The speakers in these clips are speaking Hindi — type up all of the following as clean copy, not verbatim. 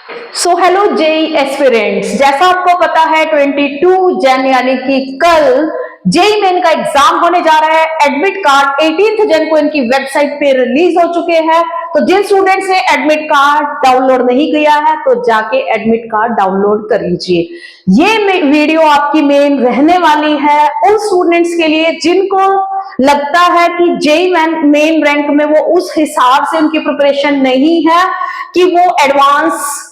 सो हेलो जेई एस्पिरेंट्स, जैसा आपको पता है 22 जन यानी कि कल जेई मेन का एग्जाम होने जा रहा है। एडमिट कार्ड 18 जन को इनकी वेबसाइट पे रिलीज हो चुके हैं। तो जिन स्टूडेंट्स ने एडमिट कार्ड डाउनलोड नहीं किया है तो जाके एडमिट कार्ड डाउनलोड कर लीजिए। ये वीडियो आपकी मेन रहने वाली है उन स्टूडेंट्स के लिए जिनको लगता है कि जेई मेन रैंक में वो उस हिसाब से उनकी प्रिपरेशन नहीं है कि वो एडवांस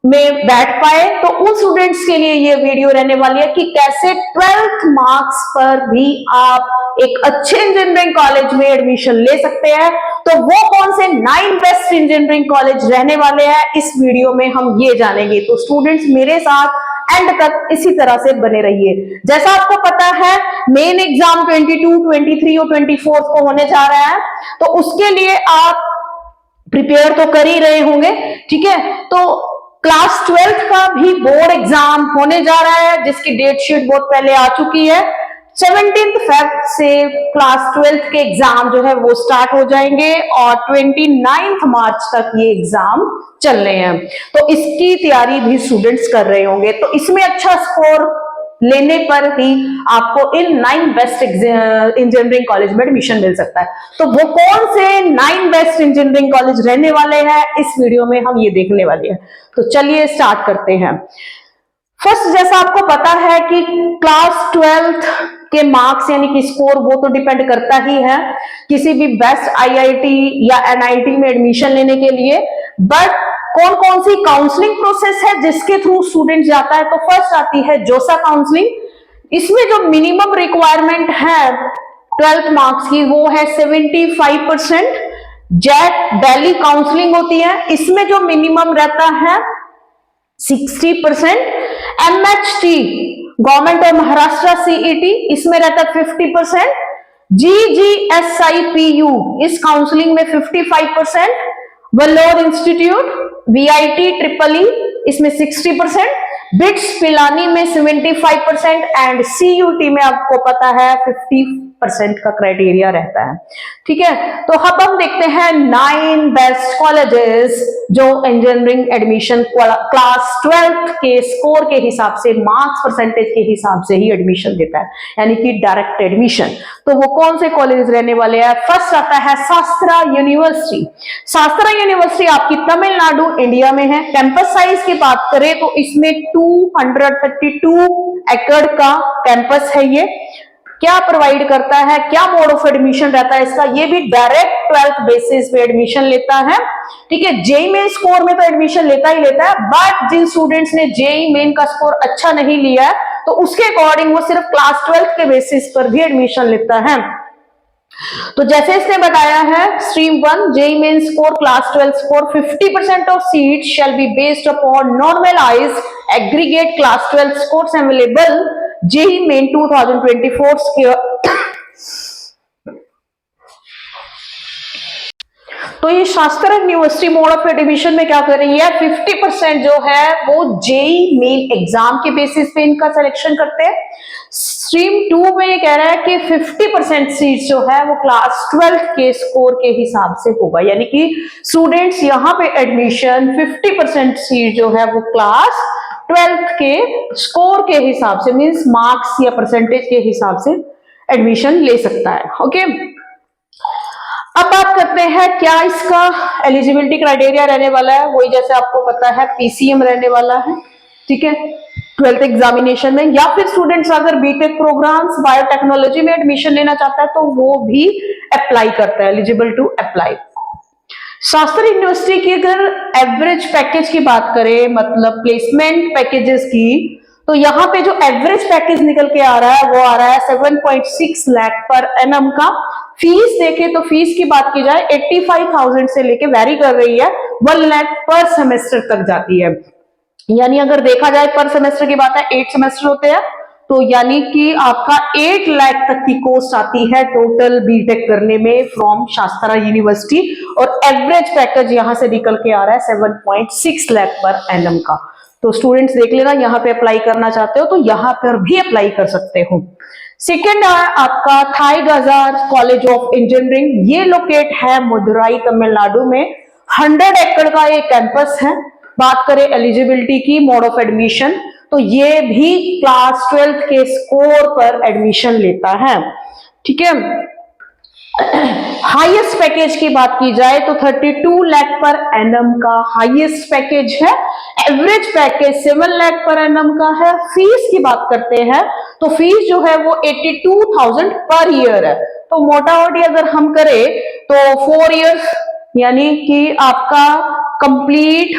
में बैठ पाए। तो उन स्टूडेंट्स के लिए ये वीडियो रहने वाली है कि कैसे 12th मार्क्स पर भी आप एक अच्छे इंजीनियरिंग कॉलेज में एडमिशन ले सकते हैं। तो वो कौन से 9 बेस्ट इंजीनियरिंग कॉलेज रहने वाले हैं इस वीडियो में हम ये जानेंगे। तो स्टूडेंट्स मेरे साथ एंड तक इसी तरह से बने रहिए। जैसा आपको पता है मेन एग्जाम 22, 23 और 24 को होने जा रहा है, तो उसके लिए आप प्रिपेयर तो कर ही रहे होंगे, ठीक है। तो क्लास 12th का भी बोर्ड एग्जाम होने जा रहा है जिसकी डेट शीट बहुत पहले आ चुकी है। 17 फेब से क्लास 12th के एग्जाम जो है वो स्टार्ट हो जाएंगे और 29 मार्च तक ये एग्जाम चल रहे हैं। तो इसकी तैयारी भी स्टूडेंट्स कर रहे होंगे। तो इसमें अच्छा स्कोर लेने पर ही आपको इन 9 बेस्ट इंजीनियरिंग कॉलेज में एडमिशन मिल सकता है। तो वो कौन से 9 बेस्ट इंजीनियरिंग कॉलेज रहने वाले हैं इस वीडियो में हम ये देखने वाले हैं। तो चलिए स्टार्ट करते हैं। फर्स्ट, जैसा आपको पता है कि क्लास 12th के मार्क्स यानी कि स्कोर वो तो डिपेंड करता ही है किसी भी बेस्ट आईआईटी या एनआईटी में एडमिशन लेने के लिए। बट कौन कौन सी काउंसलिंग प्रोसेस है जिसके थ्रू स्टूडेंट जाता है, तो फर्स्ट आती है जोसा काउंसलिंग। इसमें जो मिनिमम रिक्वायरमेंट है 12th मार्क्स की वो है 75%। जेट दिल्ली काउंसलिंग होती है, इसमें जो मिनिमम रहता है 60%। MHT government of Maharashtra CET इसमें रहता है 50%। जीजीएसआईपीयू इस काउंसलिंग में 55%। वल्लोर इंस्टीट्यूट वीआईटी ट्रिपल ई इसमें 60%। बिट्स पिलानी में 75% एंड सीयूटी में आपको पता है 50% का क्राइटेरिया रहता है, ठीक है। तो अब हम देखते हैं 9 बेस्ट कॉलेजेस जो इंजीनियरिंग एडमिशन क्लास 12th के स्कोर के हिसाब से मार्क्स परसेंटेज के हिसाब से ही एडमिशन देता है यानी कि डायरेक्ट एडमिशन। तो वो कौन से कॉलेज रहने वाले हैं? फर्स्ट आता है शास्त्रा यूनिवर्सिटी। शास्त्रा यूनिवर्सिटी आपकी तमिलनाडु इंडिया में है। कैंपस साइज की बात करें तो इसमें 232 एकड़ का कैंपस है। ये क्या प्रोवाइड करता है, क्या मोड ऑफ एडमिशन रहता है इसका, ये भी डायरेक्ट 12th बेसिस पे एडमिशन लेता है, ठीक है। जेई मेन स्कोर में तो एडमिशन लेता ही लेता है, बट जिन स्टूडेंट्स ने जेई मेन का स्कोर अच्छा नहीं लिया है तो उसके अकॉर्डिंग वो सिर्फ क्लास 12th के बेसिस पर भी एडमिशन लेता है। तो जैसे इसने बताया है stream 1 JEE main score class 12 score 50% of seat shall be based upon normalised aggregate class 12 scores available JEE main 2024 तो ये शास्त्रा यूनिवर्सिटी मोड ऑफ एडमिशन में क्या कर रही है, 50% जो है वो जेई मेन एग्जाम के बेसिस पे इनका सिलेक्शन करते हैं। स्ट्रीम 2 में ये कह रहा है कि 50% सीट जो है वो क्लास 12th के स्कोर के हिसाब से होगा, यानी कि स्टूडेंट्स यहाँ पे एडमिशन 50% सीट जो है वो क्लास 12th के स्कोर के हिसाब से मींस मार्क्स या परसेंटेज के हिसाब से एडमिशन ले सकता है, ओके। अब बात करते हैं क्या इसका एलिजिबिलिटी क्राइटेरिया रहने वाला है। वही जैसे आपको पता है पीसीएम रहने वाला है, ठीक है, 12th एग्जामिनेशन में। या फिर स्टूडेंट्स अगर बीटेक प्रोग्राम्स बायोटेक्नोलॉजी में एडमिशन लेना चाहता है तो वो भी अप्लाई करता है, eligible to apply. Shastri university की अगर एवरेज पैकेज की बात करें, मतलब प्लेसमेंट पैकेजेस की, तो यहाँ पे जो एवरेज पैकेज निकल के आ रहा है वो आ रहा है 7.6 लाख पर एनम का। फीस देखे तो फीस की बात की जाए 85,000 से लेके वैरी कर रही है 1 लाख पर सेमेस्टर तक जाती है। यानी अगर देखा जाए पर सेमेस्टर की बात है 8 सेमेस्टर होते हैं, तो यानी कि आपका 8 लाख तक की कॉस्ट आती है टोटल बीटेक करने में फ्रॉम शास्त्रा यूनिवर्सिटी। और एवरेज पैकेज यहां से निकल के आ रहा है 7.6 लाख पर एनम का। तो स्टूडेंट्स देख लेना, यहाँ पे अप्लाई करना चाहते हो तो यहाँ पर भी अप्लाई कर सकते हो। सेकेंड है आपका थाईगजार कॉलेज ऑफ इंजीनियरिंग। ये लोकेट है मदुराई तमिलनाडु में। 100 एकड़ का ये कैंपस है, बात करें एलिजिबिलिटी की, मोड ऑफ एडमिशन, तो ये भी क्लास 12th के स्कोर पर एडमिशन लेता है। ठीक है, हाईएस्ट पैकेज की बात की जाए तो 32 लाख पर एनम का हाईएस्ट पैकेज है। Average package 7 lakh per annum का है। फीस की बात करते हैं तो फीस जो है वो 82,000 पर ईयर है। तो मोटा मोटी अगर हम करें तो 4 इयर्स यानी कि आपका कंप्लीट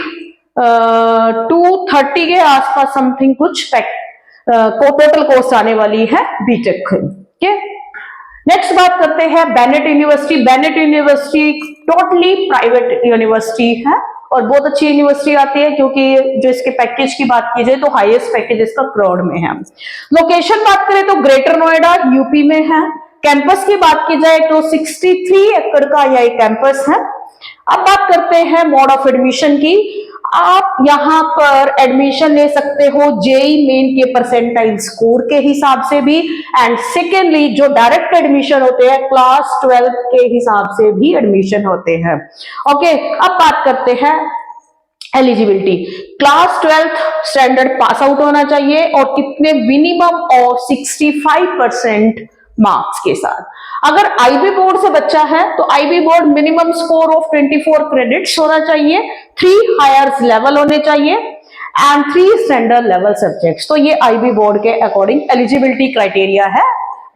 230 के आसपास समथिंग कुछ टोटल कॉस्ट आने वाली है बीटेक की। नेक्स्ट बात करते हैं Bennett university. Bennett university totally private university है और बहुत अच्छी यूनिवर्सिटी आती है, क्योंकि जो इसके पैकेज की बात की जाए तो हाईएस्ट पैकेज इसका करोड़ में है। लोकेशन बात करें तो ग्रेटर नोएडा यूपी में है। कैंपस की बात की जाए तो 63 एकड़ का यह कैंपस है। अब बात करते हैं मोड ऑफ एडमिशन की। आप यहां पर एडमिशन ले सकते हो जेई मेन के परसेंटाइल स्कोर के हिसाब से भी, एंड सेकेंडली जो डायरेक्ट एडमिशन होते हैं क्लास 12th के हिसाब से भी एडमिशन होते हैं। ओके, अब बात करते हैं eligibility. Class 12th standard pass out होना चाहिए और कितने मिनिमम और 65% मार्क्स के साथ। अगर आईबी बोर्ड से बच्चा है तो IB board minimum score of 24 credits होना चाहिए, 3 हायर्स लेवल होने चाहिए एंड 3 स्टैंडर्ड लेवल सब्जेक्ट्स। तो ये आईबी बोर्ड के अकॉर्डिंग एलिजिबिलिटी क्राइटेरिया है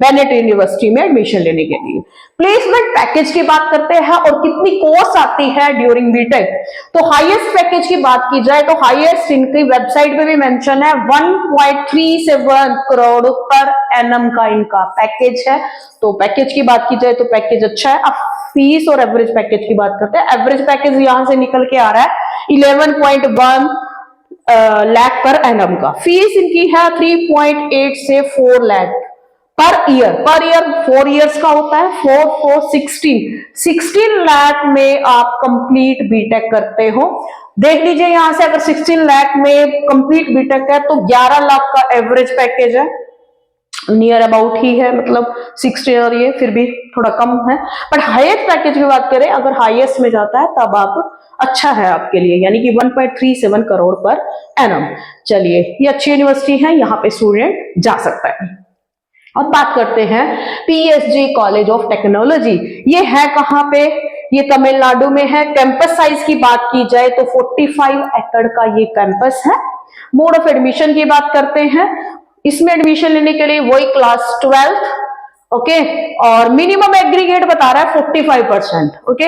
बेनेट यूनिवर्सिटी में एडमिशन लेने के लिए। प्लेसमेंट पैकेज की बात करते हैं और कितनी कोर्स आती है ड्यूरिंग बीटेक। तो हाईएस्ट पैकेज की बात की जाए तो हाईएस्ट इनकी वेबसाइट पे भी मेंशन है 1.37 करोड़ पर एनम का इनका पैकेज है। तो पैकेज की बात की जाए तो पैकेज अच्छा है। अब फीस और एवरेज पैकेज की बात करते हैं। एवरेज पैकेज यहां से निकल के आ रहा है 11.1 लाख पर एनम का। फीस इनकी है 3.8 से 4 लाख पर ईयर। 4 इयर्स का होता है, 4 16 लाख में आप कंप्लीट बीटेक करते हो। देख लीजिए यहां से, अगर 16 लाख में कंप्लीट बीटेक है तो 11 लाख का एवरेज पैकेज है, नियर अबाउट ही है, मतलब 16 और ये फिर भी थोड़ा कम है। बट हाईएस्ट पैकेज की बात करें, अगर हाईएस्ट में जाता है तब आप अच्छा है आपके लिए, यानी कि 1.37 करोड़ पर एनम। चलिए, ये अच्छी यूनिवर्सिटी है, यहाँ पे स्टूडेंट जा सकता है। अब बात करते हैं पीएसजी कॉलेज ऑफ टेक्नोलॉजी। ये है कहां पे? ये तमिलनाडु में है। कैंपस साइज की बात की जाए तो 45 एकड़ का ये कैंपस है। मोड ऑफ एडमिशन की बात करते हैं, इसमें एडमिशन लेने के लिए वही क्लास 12th, ओके, और मिनिमम एग्रीगेट बता रहा है 45%। ओके,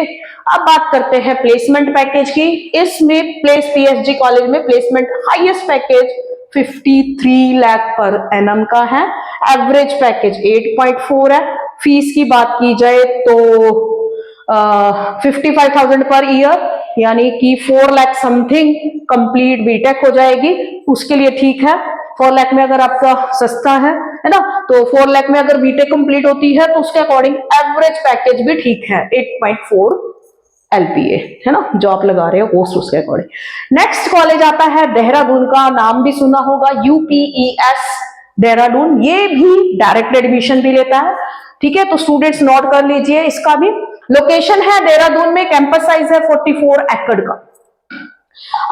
अब बात करते हैं प्लेसमेंट पैकेज की। इसमें पीएसजी कॉलेज में placement highest package 53 lakh per annum का है। एवरेज पैकेज 8.4 है। फीस की बात की जाए तो 55,000 पर ईयर, यानी कि 4 लाख समथिंग कंप्लीट बीटेक हो जाएगी, उसके लिए ठीक है। 4 लाख में अगर आपका सस्ता है ना, तो 4 लाख में अगर बीटेक कंप्लीट होती है तो उसके अकॉर्डिंग एवरेज पैकेज भी ठीक है, 8.4 LPA है ना, जो आप लगा रहे हो पोस्ट उसके अकॉर्डिंग। नेक्स्ट कॉलेज आता है देहरादून का, नाम भी सुना होगा, UPES देहरादून। ये भी डायरेक्ट एडमिशन भी लेता है। ठीक है, तो स्टूडेंट्स नोट कर लीजिए इसका भी। लोकेशन है देहरादून में, कैंपस साइज है 44 एकड़ का।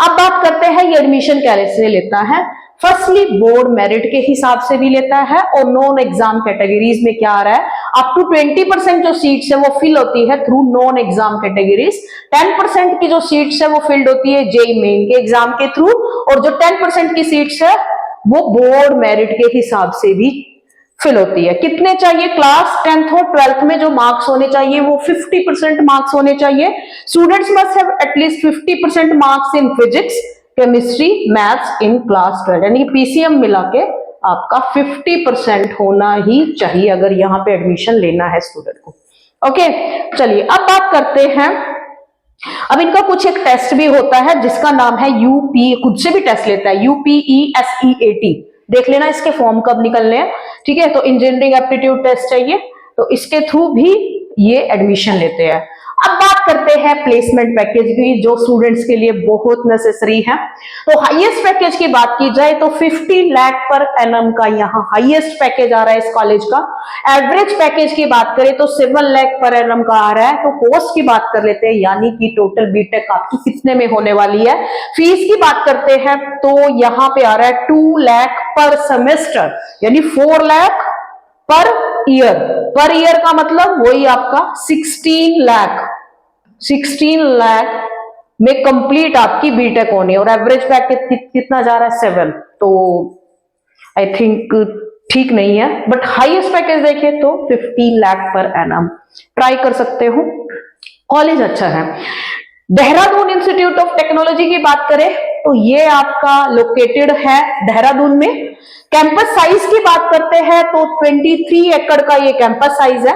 अब बात करते हैं ये एडमिशन कैसे लेता है। फर्स्टली बोर्ड मेरिट के हिसाब से भी लेता है और नॉन एग्जाम कैटेगरीज में क्या आ रहा है, अप टू 20% जो सीट्स है वो फिल होती है थ्रू नॉन एग्जाम कैटेगरीज। 10% की जो सीट्स है वो फिल्ड होती है जेई मेन के एग्जाम के थ्रू, और जो 10% की सीट्स है वो बोर्ड मेरिट के हिसाब से भी फिल होती है। कितने चाहिए? क्लास 10th और 12th में जो मार्क्स होने चाहिए वो 50% मार्क्स होने चाहिए। Students must have at least 50% marks in physics, chemistry, maths in class 12, यानी कि पीसीएम मिला के आपका 50% होना ही चाहिए अगर यहाँ पे एडमिशन लेना है स्टूडेंट को। ओके, चलिए अब बात करते हैं। अब इनका कुछ एक टेस्ट भी होता है जिसका नाम है यूपी, खुद से भी टेस्ट लेता है, UPESEAT। देख लेना इसके फॉर्म कब निकलने हैं। ठीक है, तो इंजीनियरिंग एप्टीट्यूड टेस्ट चाहिए, तो इसके थ्रू भी ये एडमिशन लेते हैं। अब बात करते हैं प्लेसमेंट पैकेज की, जो स्टूडेंट्स के लिए बहुत नेसेसरी है। तो हाईएस्ट पैकेज की बात की जाए तो 50 लाख पर एनम का यहाँ हाईएस्ट पैकेज आ रहा है इस कॉलेज का। एवरेज पैकेज की बात करें तो 7 लाख पर एनम का आ रहा है। तो कोर्स की बात कर लेते हैं, यानी कि टोटल बीटेक आपकी कितने में होने वाली है। फीस की बात करते हैं तो यहाँ पे आ रहा है 2 लाख पर सेमेस्टर, यानी 4 lakh per year. Per year का मतलब वही आपका 16 लाख में कंप्लीट आपकी बीटेक होनी है। और एवरेज पैकेज कितना जा रहा है 7, तो आई थिंक ठीक नहीं है। बट हाईएस्ट पैकेज देखिए तो 15 लाख पर एनम, ट्राई कर सकते हो, कॉलेज अच्छा है। देहरादून इंस्टीट्यूट ऑफ टेक्नोलॉजी की बात करें तो ये आपका लोकेटेड है देहरादून में। कैंपस साइज की बात करते हैं तो 23 एकड़ का ये कैंपस साइज है।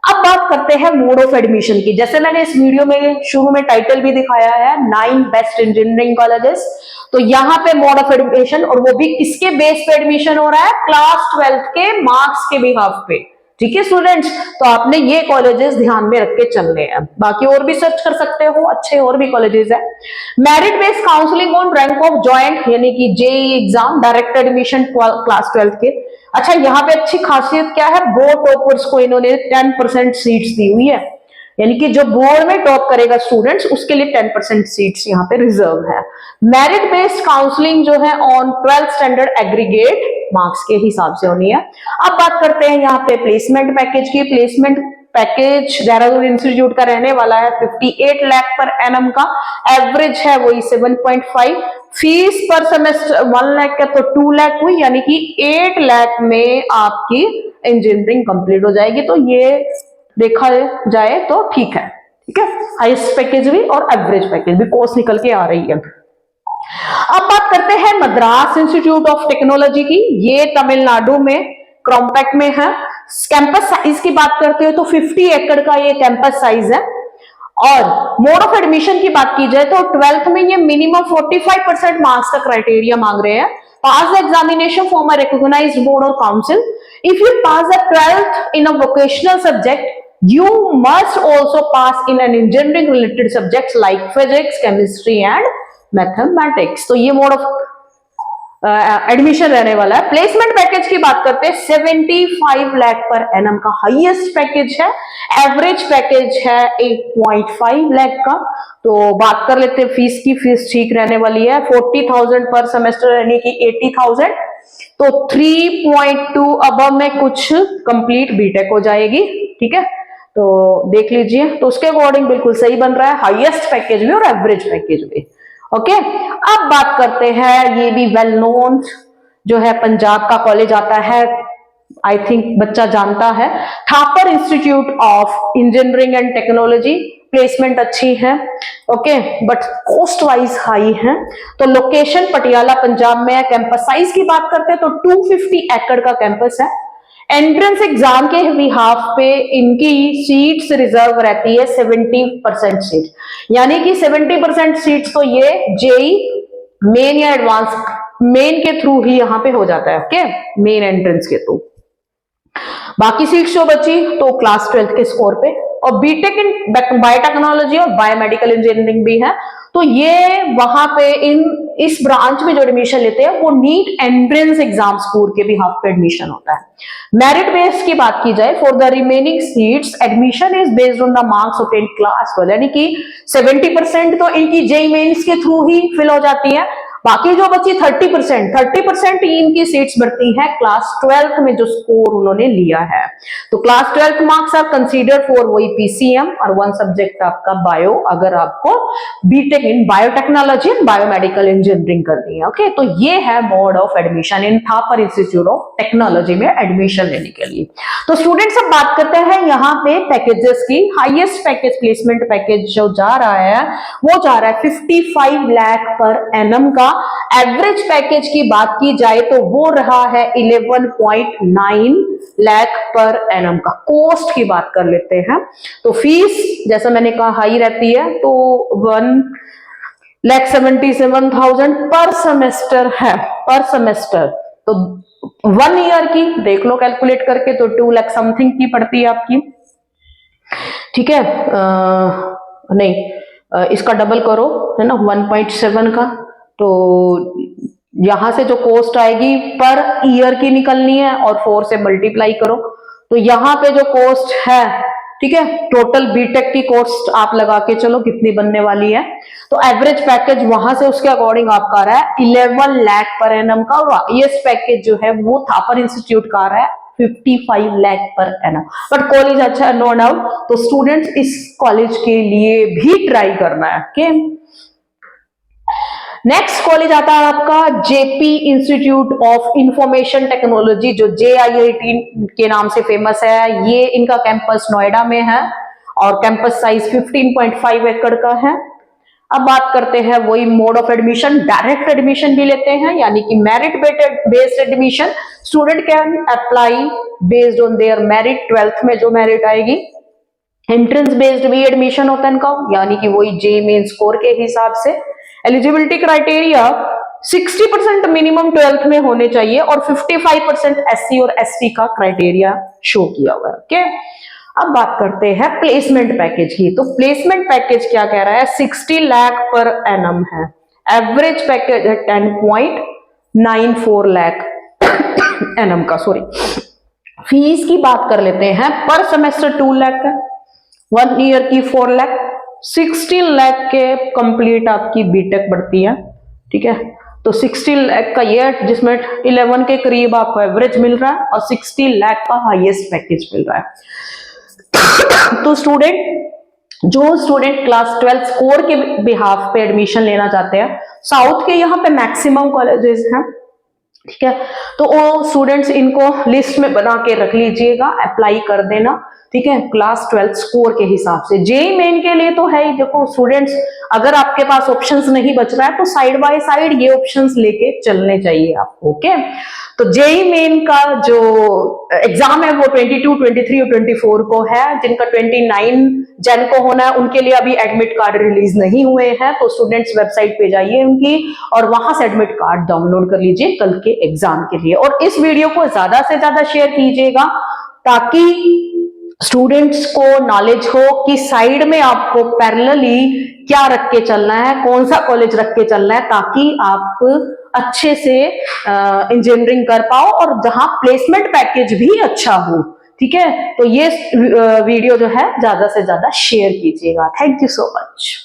अब बात करते हैं मोड ऑफ एडमिशन की। जैसे मैंने इस वीडियो में शुरू में टाइटल भी दिखाया है 9 बेस्ट इंजीनियरिंग कॉलेजेस, तो यहाँ पे मोड ऑफ एडमिशन, और वो भी किसके बेस पे एडमिशन हो रहा है, क्लास 12 के मार्क्स के बिहाफ पे। ठीक है स्टूडेंट्स, तो आपने ये कॉलेजेस ध्यान में रख के चलने हैं। बाकी और भी सर्च कर सकते हो, अच्छे और भी कॉलेजेस है। Merit based counselling on rank of joint, यानी कि JEE exam, direct admission class 12 के। अच्छा, यहाँ पे अच्छी खासियत क्या है, बोर्ड टॉपर्स को इन्होंने 10% सीट्स दी हुई है, यानी कि जो बोर्ड में टॉप करेगा स्टूडेंट्स उसके लिए 10% सीट्स यहाँ पे रिजर्व है। मेरिट बेस्ड काउंसलिंग जो है on 12th standard aggregate marks के हिसाब से होनी है। अब बात करते हैं यहाँ पे प्लेसमेंट पैकेज की। प्लेसमेंट पैकेज देहरादून इंस्टीट्यूट का रहने वाला है 58 लाख पर एनम का। एवरेज है वही 7.5। फीस पर सेमेस्टर 1 लाख का तो 2 लाख हुई, यानी कि 8 लाख में आपकी इंजीनियरिंग कंप्लीट हो जाएगी। तो ये देखा जाए तो ठीक है। ठीक है, हाईएस्ट पैकेज भी और एवरेज पैकेज भी कोर्स निकल के आ रही है। अब बात करते हैं मद्रास इंस्टीट्यूट ऑफ टेक्नोलॉजी की। ये तमिलनाडु में क्रॉम्पैक्ट में है। कैंपस साइज की बात करते हो तो 50 एकड़ का ये कैंपस साइज है। और मोड ऑफ एडमिशन की बात की जाए तो 12th में ये मिनिमम 45% मार्क्स का क्राइटेरिया मांग रहे हैं। Pass the examination from a recognised board और council. If you pass the 12th in a vocational subject, you must also pass in an engineering related subjects like physics, chemistry and mathematics। तो ये मोड ऑफ एडमिशन रहने वाला है। प्लेसमेंट पैकेज की बात करते हैं 75 लाख पर एनम का हाईएस्ट पैकेज है। एवरेज पैकेज है 8.5 लाख का। तो बात कर लेते हैं फीस की। फीस ठीक रहने वाली है 40,000 पर सेमेस्टर, यानी कि 80,000। तो 3.2 अबव में कुछ कंप्लीट बीटेक हो जाएगी। ठीक है, तो देख लीजिए, तो उसके अकॉर्डिंग बिल्कुल सही बन रहा है, हाईएस्ट पैकेज भी और एवरेज पैकेज भी। ओके, अब बात करते हैं, ये भी वेल नोन जो है पंजाब का कॉलेज आता है, आई थिंक बच्चा जानता है, Thapar institute of engineering and technology. Placement अच्छी है, okay, but cost wise high है। तो लोकेशन पटियाला पंजाब में है। कैंपस साइज की बात करते हैं तो 250 एकड़ का कैंपस है। एंट्रेंस एग्जाम के बिहाफ पे इनकी सीट्स रिजर्व रहती है 70% सीट, यानी कि 70% सीट्स तो ये जेई मेन या एडवांस मेन के थ्रू ही यहां पे हो जाता है। ओके, मेन एंट्रेंस के थ्रू। बाकी सीट्स जो बची तो क्लास 12 के स्कोर पे। और बीटेक इन बायोटेक्नोलॉजी और बायोमेडिकल इंजीनियरिंग भी है। तो ये वहां पे इस ब्रांच में जो एडमिशन लेते हैं वो नीट एंट्रेंस एग्जाम स्कोर के भी हाफ पे एडमिशन होता है। मेरिट बेस की बात की जाए for the remaining seats admission is based on the marks of class 12, यानी कि 70% तो इनकी जेई मेंस के थ्रू ही फिल हो जाती है। बाकी जो बची 30% इनकी सीट्स बढ़ती है क्लास 12th में जो स्कोर उन्होंने लिया है। तो class 12th marks are consider for वही पीसीएम और 1 सब्जेक्ट आपका बायो, अगर आपको BTech in biotechnology and biomedical engineering करनी है। ओके, तो ये है mode of admission in Thapar institute of technology में एडमिशन लेने के लिए। तो स्टूडेंट्स अब बात करते हैं यहाँ पे पैकेजेस की। हाईएस्ट पैकेज प्लेसमेंट पैकेज जो जा रहा है वो जा रहा है 55 लाख पर एनम का। एवरेज पैकेज की बात की जाए तो वो रहा है 11.9 लाख पर एनम का। कॉस्ट की बात कर लेते हैं तो फीस जैसा मैंने कहा हाई रहती है, तो 1,77,000 पर सेमेस्टर है, पर सेमेस्टर। तो 1 ईयर की देख लो कैलकुलेट करके तो 2 लाख समथिंग की पड़ती है आपकी। ठीक है। नहीं, इसका डबल करो, है ना, 1.7 का, तो यहां से जो कॉस्ट आएगी पर ईयर की निकलनी है और 4 से मल्टीप्लाई करो, तो यहाँ पे जो कॉस्ट है, ठीक है, टोटल बीटेक की कॉस्ट आप लगा के चलो कितनी बनने वाली है। तो एवरेज पैकेज वहां से उसके अकॉर्डिंग आपका आ रहा है 11 लाख पर एनम का, और हाईएस्ट पैकेज जो है वो थापर इंस्टीट्यूट का आ रहा है 55 lakh per annum. But college अच्छा है, नो डाउट, तो स्टूडेंट्स इस कॉलेज के लिए भी ट्राई करना है। ओके, नेक्स्ट कॉलेज आता है आपका JP institute of information technology, जो JIIT के नाम से फेमस है। ये इनका कैंपस नोएडा में है और कैंपस साइज 15.5 एकड़ का है। अब बात करते हैं वही mode of admission, direct admission भी लेते हैं, यानी कि merit based admission. Student can apply based on their merit, 12th में जो मेरिट आएगी। एंट्रेंस बेस्ड भी एडमिशन होता है इनका, यानी कि वही JEE मेन स्कोर के हिसाब से। एलिजिबिलिटी क्राइटेरिया 60% मिनिमम 12th में होने चाहिए और 55% SC और ST का क्राइटेरिया शो किया हुआ है। ओके, अब बात करते हैं प्लेसमेंट पैकेज की। तो प्लेसमेंट पैकेज क्या कह रहा है, 60 लाख पर एनम है। एवरेज पैकेज है 10.94 लाख एनम का, सॉरी। फीस की बात कर लेते हैं, पर सेमेस्टर 2 लाख है, 1 ईयर की 4 लाख, 16 लाख के कंप्लीट आपकी बीटेक बढ़ती है। ठीक है, तो 16 लाख का ये जिसमें 11 के करीब आपको एवरेज मिल रहा है और 60 लाख का हाईएस्ट पैकेज मिल रहा है। तो जो स्टूडेंट क्लास 12 स्कोर के बिहाफ पे एडमिशन लेना चाहते हैं, साउथ के यहाँ पे मैक्सिमम कॉलेजेस हैं, ठीक है, तो वो स्टूडेंट्स इनको लिस्ट में बना के रख लीजिएगा, अप्लाई कर देना, ठीक है, क्लास 12 स्कोर के हिसाब से। JEE मेन के लिए तो है ही, देखो स्टूडेंट्स, अगर आपके पास ऑप्शंस नहीं बच रहा है तो साइड बाय साइड ये ऑप्शंस लेके चलने चाहिए आपको। ओके, तो JEE मेन का जो एग्जाम है वो 22, 23 और 24 को है। जिनका 29 जन को होना है उनके लिए अभी एडमिट कार्ड रिलीज नहीं हुए हैं, तो स्टूडेंट्स वेबसाइट पे जाइए उनकी और वहां से एडमिट कार्ड डाउनलोड कर लीजिए कल के एग्जाम के लिए। और इस वीडियो को ज्यादा से ज्यादा शेयर कीजिएगा ताकि स्टूडेंट्स को नॉलेज हो कि साइड में आपको पैरेलली क्या रख के चलना है, कौन सा कॉलेज रख के चलना है, ताकि आप अच्छे से इंजीनियरिंग कर पाओ और जहां प्लेसमेंट पैकेज भी अच्छा हो। ठीक है, तो ये वीडियो जो है ज्यादा से ज्यादा शेयर कीजिएगा। Thank you so much.